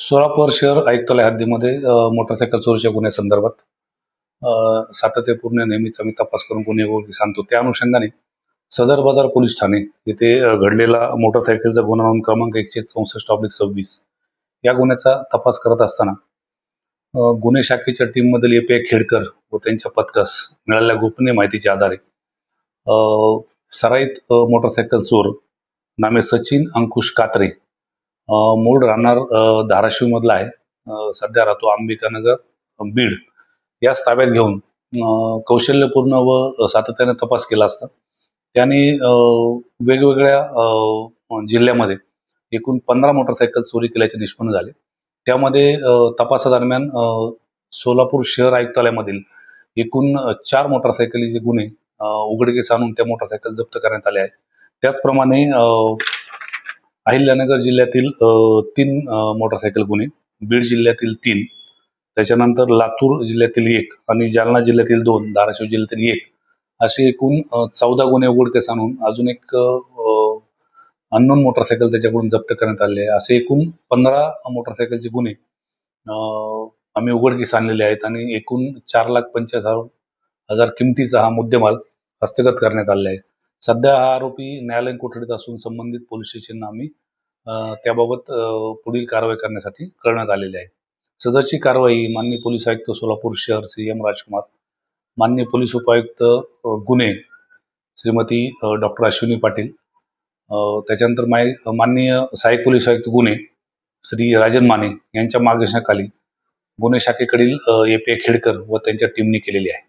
सोलापूर शहर आयुक्तालय हद्दीमध्ये मोटरसायकल चोरीच्या गुन्ह्यासंदर्भात सातत्यपूर्ण नेहमीच आम्ही तपास करून गुन्हे वगैरे सांगतो. त्या अनुषंगाने सदर बाजार पोलीस ठाणे येथे घडलेला मोटरसायकलचा गुन्हा नोंद क्रमांक 164/26 या गुन्ह्याचा तपास करत असताना गुन्हे शाखेच्या टीममधील ए.पी.आय. खेडकर व त्यांच्या पथकास मिळालेल्या गोपनीय माहितीच्या आधारे सराईत मोटरसायकल चोर नामे सचिन अंकुश कात्रे, मूळ राहणार धाराशिव मधला आहे, सध्या राहतो अंबिकानगर बीड, याच ताब्यात घेऊन कौशल्यपूर्ण व सातत्याने तपास केला असता त्याने वेगवेगळ्या जिल्ह्यामध्ये एकूण 15 मोटरसायकल चोरी केल्याचे निष्पन्न झाले. त्यामध्ये तपासादरम्यान सोलापूर शहर आयुक्तालयामधील एकूण 4 मोटरसायकलीचे गुन्हे उघडकीस आणून त्या मोटरसायकल जप्त करण्यात आले आहेत. त्याचप्रमाणे अहिल्यानगर जिल्ह्यातील 3 मोटरसायकल गुन्हे, बीड जिल्ह्यातील 3, त्याच्यानंतर लातूर जिल्ह्यातील 1 आणि जालना जिल्ह्यातील 2, धाराशिव जिल्ह्यातील 1 असे एकूण 14 गुन्हे उघडकीस आणून अजून एक अननोन मोटरसायकल त्याच्याकडून जप्त करण्यात आले आहे. असे एकूण 15 मोटरसायकलचे गुन्हे आम्ही उघडकीस आणलेले आहेत आणि एकूण 4,45,000 किमतीचा हा मुद्देमाल हस्तगत करण्यात आलेला आहे. सध्या हा आरोपी न्यायालयीन कोठडीत असून संबंधित पोलीस स्टेशनला आम्ही त्याबाबत पुढील कारवाई करण्यासाठी कळवण्यात आलेली आहे. सदरची कारवाई माननीय पोलीस आयुक्त सोलापूर शहर श्री एम राजकुमार, माननीय पोलीस उपायुक्त गुन्हे श्रीमती डॉक्टर अश्विनी पाटील, त्याच्यानंतर माननीय सहाय्यक पोलीस आयुक्त गुन्हे श्री राजन माने यांच्या मार्गदर्शनाखाली गुन्हे शाखेकडील ए.पी.आय. खेडकर व त्यांच्या टीमने केलेली आहे.